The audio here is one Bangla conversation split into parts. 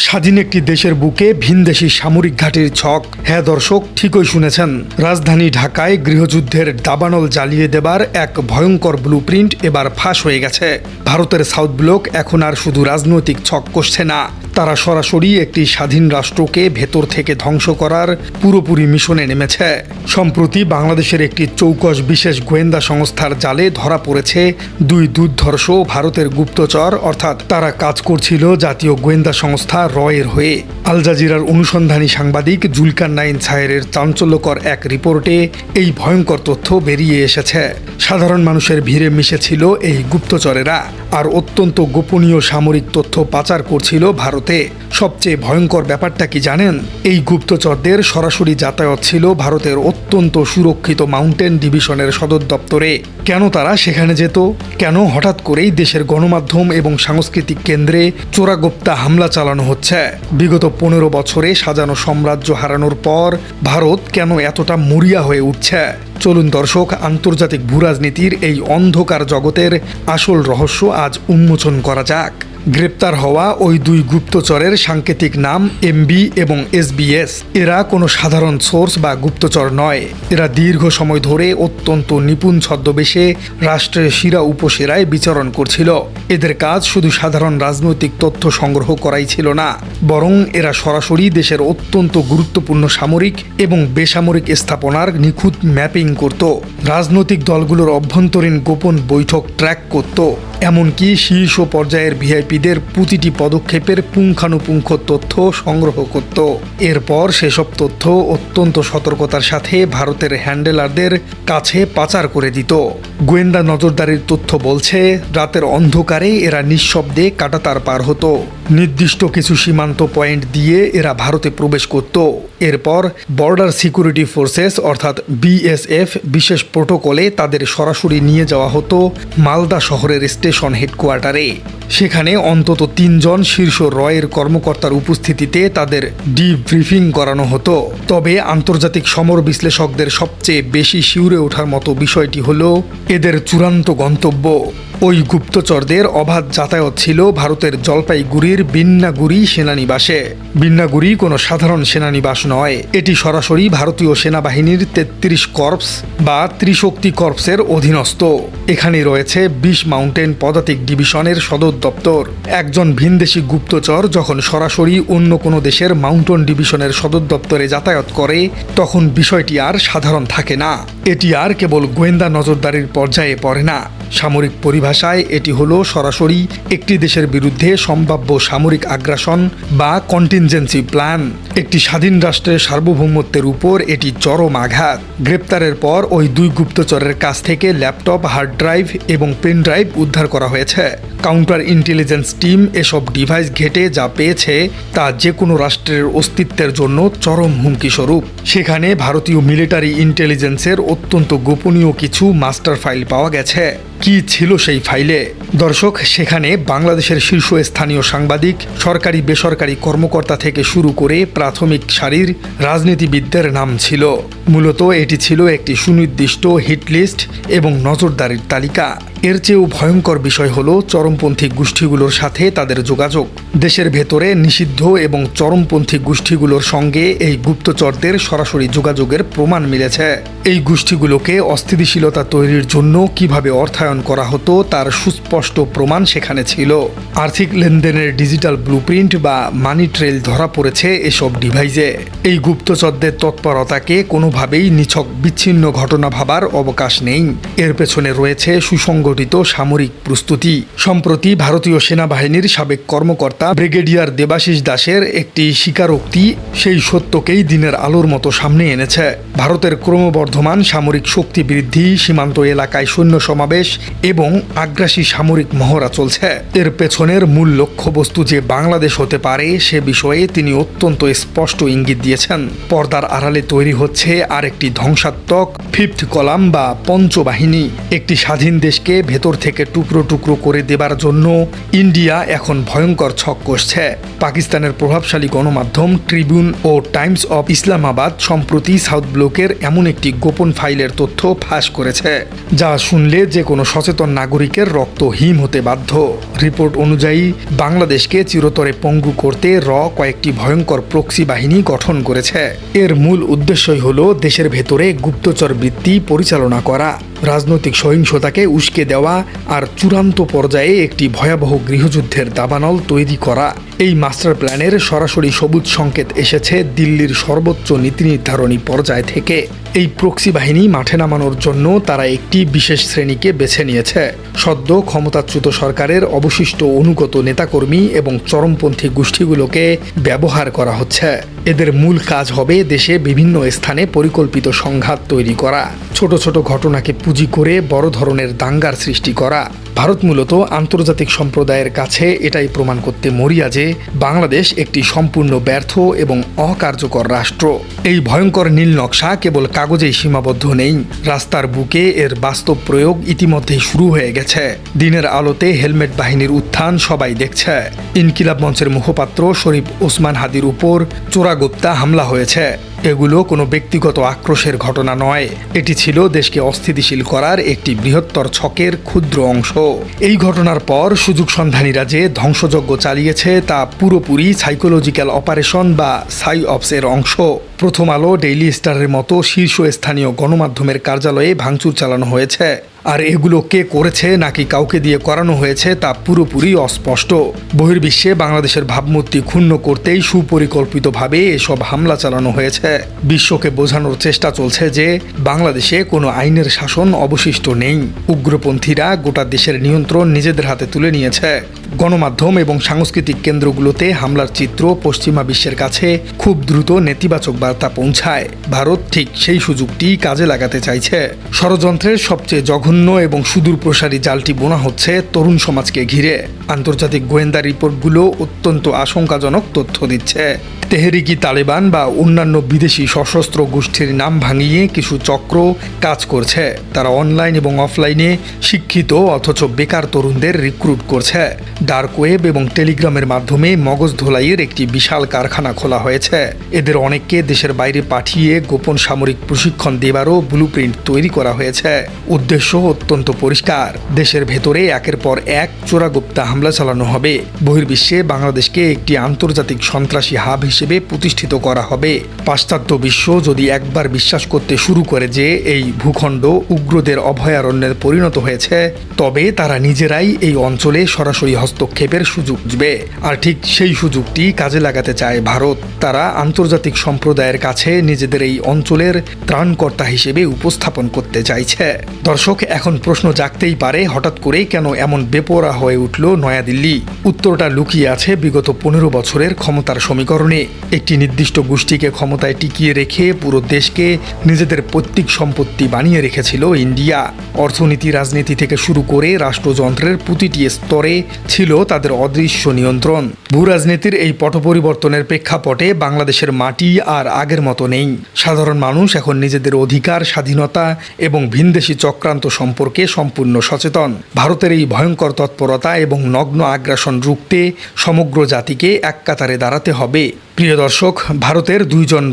স্বাধীন একটি দেশের বুকে ভিনদেশি সামরিক ঘাঁটির ছক। হ্যাঁ দর্শক, ঠিকই শুনেছেন। রাজধানী ঢাকায় গৃহযুদ্ধের দাবানল জ্বালিয়ে দেবার এক ভয়ঙ্কর ব্লুপ্রিন্ট এবার ফাঁস হয়ে গেছে। ভারতের সাউথ ব্লক এখন আর শুধু রাজনৈতিক ছক কষছে না, তারা সরাসরি একটি স্বাধীন রাষ্ট্রকে ভেতর থেকে ধ্বংস করার পুরোপুরি মিশনে নেমেছে। সম্প্রতি বাংলাদেশের একটি চৌকস বিশেষ গোয়েন্দা সংস্থার জালে ধরা পড়েছে দুই দুর্ধর্ষ ভারতের গুপ্তচর, অর্থাৎ তারা কাজ করছিল জাতীয় গোয়েন্দা সংস্থা রয়ের হয়ে। আল জাজিরার অনুসন্ধানী সাংবাদিক জুলকারনাইন ছায়েরের চাঞ্চল্যকর এক রিপোর্টে এই ভয়ঙ্কর তথ্য বেরিয়ে এসেছে। সাধারণ মানুষের ভিড়ে মিশেছিল এই গুপ্তচরেরা, আর অত্যন্ত গোপনীয় সামরিক তথ্য পাচার করছিল ভারতে। সবচেয়ে ভয়ঙ্কর ব্যাপারটা কি জানেন? এই গুপ্তচরদের সরাসরি যাতায়াত ছিল ভারতের অত্যন্ত সুরক্ষিত মাউন্টেন ডিভিশনের সদর দপ্তরে। কেন তারা সেখানে যেত? কেন হঠাৎ করেই দেশের গণমাধ্যম এবং সাংস্কৃতিক কেন্দ্রে চোরাগোপ্তা হামলা চালানো হচ্ছে? বিগত 15 বছরে সাজানো সাম্রাজ্য হারানোর পর ভারত কেন এতটা মরিয়া হয়ে উঠছে? চলুন দর্শক, আন্তর্জাতিক ভূরাজনীতির এই অন্ধকার জগতের আসল রহস্য আজ উন্মোচন করা যাক। গ্রেপ্তার হওয়া ওই দুই গুপ্তচরের সাংকেতিক নাম এমবি এবং এসবিএস। এরা কোনো সাধারণ সোর্স বা গুপ্তচর নয়। এরা দীর্ঘ সময় ধরে অত্যন্ত নিপুণ ছদ্মবেশে রাষ্ট্রের শিরা উপশিরায় বিচরণ করছিল। এদের কাজ শুধু সাধারণ রাজনৈতিক তথ্য সংগ্রহ করাই ছিল না, বরং এরা সরাসরি দেশের অত্যন্ত গুরুত্বপূর্ণ সামরিক এবং বেসামরিক স্থাপনার নিখুঁত ম্যাপিং করত, রাজনৈতিক দলগুলোর অভ্যন্তরীণ গোপন বৈঠক ট্র্যাক করত, এমনকি শীর্ষ পর্যায়ের ভিআইপিদের প্রতিটি পদক্ষেপের পুঙ্খানুপুঙ্খ তথ্য সংগ্রহ করত। এরপর সেসব তথ্য অত্যন্ত সতর্কতার সাথে ভারতের হ্যান্ডেলারদের কাছে পাচার করে দিত। গোয়েন্দা নজরদারির তথ্য বলছে, রাতের অন্ধকারে এরা নিঃশব্দে কাঁটাতার পার হতো। নির্দিষ্ট কিছু সীমান্ত পয়েন্ট দিয়ে এরা ভারতে প্রবেশ করত। এরপর বর্ডার সিকিউরিটি ফোর্সেস অর্থাৎ বিএসএফ বিশেষ প্রোটোকলে তাদের সরাসরি নিয়ে যাওয়া হতো মালদা শহরের স্টেশন হেডকোয়ার্টারে। সেখানে অন্তত 3 জন শীর্ষ রয়ের কর্মকর্তার উপস্থিতিতে তাদের ডিব্রিফিং করানো হতো। তবে আন্তর্জাতিক সমর বিশ্লেষকদের সবচেয়ে বেশি শিউরে ওঠার মতো বিষয়টি হলো এদের চূড়ান্ত গন্তব্য। ওই গুপ্তচরদের অবাধ যাতায়াত ছিল ভারতের জলপাইগুড়ির বিন্নাগুড়ি সেনানিবাসে। বিন্নাগুড়ি কোনো সাধারণ সেনানিবাস নয়, এটি সরাসরি ভারতীয় সেনাবাহিনীর 33 কর্পস বা ত্রিশক্তি কর্পসের অধীনস্থ। এখানে রয়েছে 20 মাউন্টেন পদাতিক ডিভিশনের সদর দপ্তর। একজন ভিনদেশি গুপ্তচর যখন সরাসরি অন্য কোনো দেশের মাউন্টেন ডিভিশনের সদর দপ্তরে যাতায়াত করে, তখন বিষয়টি আর সাধারণ থাকে না। এটি আর কেবল গোয়েন্দা নজরদারির পর্যায়ে পড়ে না। সামরিক পরিভাষায় এটি হলো সরাসরি একটি দেশের বিরুদ্ধে সম্ভাব্য সামরিক আগ্রাসন বা কন্টিনজেন্সি প্ল্যান। একটি স্বাধীন রাষ্ট্রের সার্বভৌমত্বের উপর এটি চরম আঘাত। গ্রেপ্তারের পর ওই দুই গুপ্তচরের কাছ থেকে ল্যাপটপ, হার্ড ড্রাইভ এবং পেন ড্রাইভ উদ্ধার করা হয়েছে। কাউন্টার ইন্টেলিজেন্স টিম এসব ডিভাইস ঘেঁটে যা পেয়েছে তা যে কোনো রাষ্ট্রের অস্তিত্বের জন্য চরম হুমকি স্বরূপ। সেখানে ভারতীয় মিলিটারি ইন্টেলিজেন্সের অত্যন্ত গোপনীয় কিছু মাস্টার ফাইল পাওয়া গেছে। কি ছিল সেই ফাইলে? দর্শক, সেখানে বাংলাদেশের শীর্ষস্থানীয় সাংবাদিক, সরকারি বেসরকারি কর্মকর্তা থেকে শুরু করে প্রাথমিক সারির রাজনীতিবিদদের নাম ছিল। মূলত এটি ছিল একটি সুনির্দিষ্ট হিট লিস্ট এবং নজরদারির তালিকা। এর চেয়েও ভয়ঙ্কর বিষয় হলো চরমপন্থী গোষ্ঠীগুলোর সাথে তাদের যোগাযোগ। দেশের ভেতরে নিষিদ্ধ এবং চরমপন্থী গোষ্ঠীগুলোর সঙ্গে এই গুপ্তচরদের সরাসরি যোগাযোগের প্রমাণ মিলেছে। এই গোষ্ঠীগুলোকে অস্থিতিশীলতা তৈরির জন্য কিভাবে অর্থায়ন করা হতো তার সুস্পষ্ট প্রমাণ সেখানে ছিল। আর্থিক লেনদেনের ডিজিটাল ব্লুপ্রিন্ট বা মানি ট্রেল ধরা পড়েছে এসব ডিভাইসে। এই গুপ্তচরদের তৎপরতাকে কোনোভাবেই নিছক বিচ্ছিন্ন ঘটনা ভাবার অবকাশ নেই। এর পেছনে রয়েছে সুসংগঠিত সামরিক প্রস্তুতি। সম্প্রতি ভারতীয় সেনাবাহিনীর সাবেক কর্মকর্তা ব্রিগেডিয়ার দেবাশিস দাসের একটি স্বীকারোক্তি সেই সত্যকেই দিনের আলোর মতো সামনে এনেছে। ভারতের ক্রমবর্ধমান সামরিক শক্তি বৃদ্ধি, সীমান্ত এলাকায় সৈন্য সমাবেশ এবং আগ্রাসী সামরিক মহড়া চলছে। এর পেছনের মূল লক্ষ্যবস্তু যে বাংলাদেশ হতে পারে সে বিষয়ে তিনি অত্যন্ত স্পষ্ট ইঙ্গিত দিয়েছেন। পর্দার আড়ালে তৈরি হচ্ছে আরেকটি ধ্বংসাত্মক ফিফথ কলাম বা পঞ্চবাহিনী। একটি স্বাধীন দেশকে ভেতর থেকে টুকরো টুকরো করে দেবার জন্য ইন্ডিয়া এখন ভয়ঙ্কর ছক ছক কষছে। পাকিস্তানের প্রভাবশালী গণমাধ্যম ট্রিবিউন ও টাইমস অব ইসলামাবাদ সম্প্রতি সাউথ ব্লকের এমন একটি গোপন ফাইলের তথ্য ফাঁস করেছে, যা শুনলে যে কোনো সচেতন নাগরিকের রক্ত হিম হতে বাধ্য। রিপোর্ট অনুযায়ী বাংলাদেশকে চিরতরে পঙ্গু করতে কয়েকটি ভয়ঙ্কর প্রক্সি বাহিনী গঠন করেছে। এর মূল উদ্দেশ্যই হলো দেশের ভেতরে গুপ্তচর বৃত্তি পরিচালনা করা, রাজনৈতিক সহিংসতাকে উস্কে দেওয়া আর চূড়ান্ত পর্যায়ে একটি ভয়াবহ গৃহযুদ্ধের দাবানল তৈরি করা। এই মাস্টার প্ল্যানের সরাসরি সবুজ সংকেত এসেছে দিল্লির সর্বোচ্চ নীতি নির্ধারণী পর্যায় থেকে। এই প্রক্সি বাহিনী মাঠে নামানোর জন্য তারা একটি বিশেষ শ্রেণীকে বেছে নিয়েছে। সদ্য ক্ষমতাচ্যুত সরকারের অবশিষ্ট অনুগত নেতাকর্মী এবং চরমপন্থী গোষ্ঠীগুলোকে ব্যবহার করা হচ্ছে। এদের মূল কাজ হবে দেশে বিভিন্ন স্থানে পরিকল্পিত সংঘাত তৈরি করা, ছোট ছোট ঘটনাকে পুঁজি করে বড় ধরনের দাঙ্গার সৃষ্টি করা। ভারত মূলত আন্তর্জাতিক সম্প্রদায়ের কাছে এটাই প্রমাণ করতে মরিয়া যে বাংলাদেশ একটি সম্পূর্ণ ব্যর্থ এবং অকার্যকর রাষ্ট্র। এই ভয়ঙ্কর নীল নকশা কেবল কাগজেই সীমাবদ্ধ নেই, রাস্তার বুকে এর বাস্তব প্রয়োগ ইতিমধ্যেই শুরু হয়ে গেছে। দিনের আলোতে হেলমেট বাহিনীর উত্থান সবাই দেখছে। ইনকিলাব মঞ্চের মুখপাত্র শরীফ ওসমান হাদির উপর চোরাগোপ্তা হামলা হয়েছে। এগুলো কোনো ব্যক্তিগত আক্রোশের ঘটনা নয়, এটি ছিল দেশকে অস্থিতিশীল করার একটি বৃহত্তর ছকের ক্ষুদ্র অংশ। এই ঘটনার পর সুযোগ সন্ধানীরা যে ধ্বংসযজ্ঞ চালিয়েছে তা পুরোপুরি সাইকোলজিক্যাল অপারেশন বা সাইঅপসের অংশ। প্রথম আলো, ডেইলি স্টারের মতো শীর্ষস্থানীয় গণমাধ্যমের কার্যালয়ে ভাঙচুর চালানো হয়েছে। আর এগুলো কে করেছে নাকি কাউকে দিয়ে করানো হয়েছে তা পুরোপুরি অস্পষ্ট। বহির্বিশ্বে বাংলাদেশের ভাবমূর্তি ক্ষুণ্ণ করতেই সুপরিকল্পিতভাবে এসব হামলা চালানো হয়েছে। বিশ্বকে বোঝানোর চেষ্টা চলছে যে বাংলাদেশে কোনো আইনের শাসন অবশিষ্ট নেই। উগ্রপন্থীরা গোটা দেশের নিয়ন্ত্রণ নিজেদের হাতে তুলে নিয়েছে। গণমাধ্যম এবং সাংস্কৃতিক কেন্দ্রগুলোতে হামলার চিত্র পশ্চিমা বিশ্বের কাছে খুব দ্রুত নেতিবাচক বার্তা পৌঁছায়। ভারত ঠিক সেই সুযোগটি কাজে লাগাতে চাইছে। ষড়যন্ত্রের সবচেয়ে জঘন্য এবং সুদূরপ্রসারী জালটি বোনা হচ্ছে তরুণ সমাজকে ঘিরে। আন্তর্জাতিক গোয়েন্দা রিপোর্টগুলো অত্যন্ত আশঙ্কাজনক তথ্য দিচ্ছে। তেহরিকি তালেবান বা অন্যান্য বিদেশি সশস্ত্র গোষ্ঠীর নাম ভাঙিয়ে কিছু চক্র কাজ করছে। তারা অনলাইন এবং অফলাইনে শিক্ষিত অথচ বেকার তরুণদের রিক্রুট করছে। ডার্ক ওয়েব এবং টেলিগ্রামের মাধ্যমে মগজ ধোলাইয়ের একটি বিশাল কারখানা খোলা হয়েছে। এদের অনেককে দেশের বাইরে পাঠিয়ে গোপন সামরিক প্রশিক্ষণ দেবারও ব্লুপ্রিন্ট তৈরি করা হয়েছে। উদ্দেশ্য অত্যন্ত পরিষ্কার, দেশের ভেতরে একের পর এক চোরাগোপ্তা হামলা চালানো হবে। বহির্বিশ্বে বাংলাদেশকে একটি আন্তর্জাতিক সন্ত্রাসী হাব হিসেবে প্রতিষ্ঠিত করা হবে। পাশ্চাত্য বিশ্ব যদি একবার বিশ্বাস করতে শুরু করে যে এই ভূখণ্ড উগ্রদের অভয়ারণ্যে পরিণত হয়েছে, তবে তারা নিজেরাই এই অঞ্চলে সরাসরি হস্তক্ষেপের সুযোগ বুঝবে। আর ঠিক সেই সুযোগটি কাজে লাগাতে চায় ভারত। তারা আন্তর্জাতিক সম্প্রদায়ের কাছে নিজেদের এই অঞ্চলের ত্রাণকর্তা হিসেবে উপস্থাপন করতে চাইছে। দর্শক, এখন প্রশ্ন জাগতেই পারে, হঠাৎ করে কেন এমন বেপরোয়া হয়ে উঠল নয়াদিল্লি? উত্তরটা লুকিয়ে আছে বিগত 15 বছরের ক্ষমতার সমীকরণে। একটি নির্দিষ্ট গোষ্ঠীকে ক্ষমতায় টিকিয়ে রেখে পুরো দেশকে নিজেদের পৈতৃক সম্পত্তি বানিয়ে রেখেছিল ইন্ডিয়া। অর্থনীতি, রাজনীতি থেকে শুরু করে রাষ্ট্রযন্ত্রের প্রতিটি স্তরে ছিল তাদের অদৃশ্য নিয়ন্ত্রণ। ভূরাজনীতির এই পট পরিবর্তনের প্রেক্ষাপটে বাংলাদেশের মাটি আর আগের মতো নেই। সাধারণ মানুষ এখন নিজেদের অধিকার, স্বাধীনতা এবং ভিনদেশি চক্রান্ত সম্পর্কে সম্পূর্ণ সচেতন। ভারতের এই ভয়ঙ্কর তৎপরতা এবং নগ্ন আগ্রাসন রুখতে সমগ্র জাতিকে এক কাতারে দাঁড়াতে হবে। প্রিয় দর্শক, ভারতের 2 জন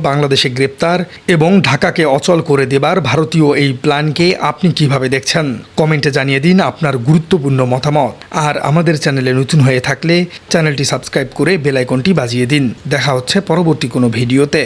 বাংলাদেশে গ্রেপ্তার এবং ঢাকাকে অচল করে দেবার ভারতীয় এই প্ল্যানকে আপনি কিভাবে দেখছেন? কমেন্টে জানিয়ে দিন আপনার গুরুত্বপূর্ণ মতামত। আর আমাদের চ্যানেলে নতুন হয়ে থাকলে চ্যানেলটি সাবস্ক্রাইব করে বেল আইকনটি বাজিয়ে দিন। দেখা হচ্ছে পরবর্তী কোনো ভিডিওতে।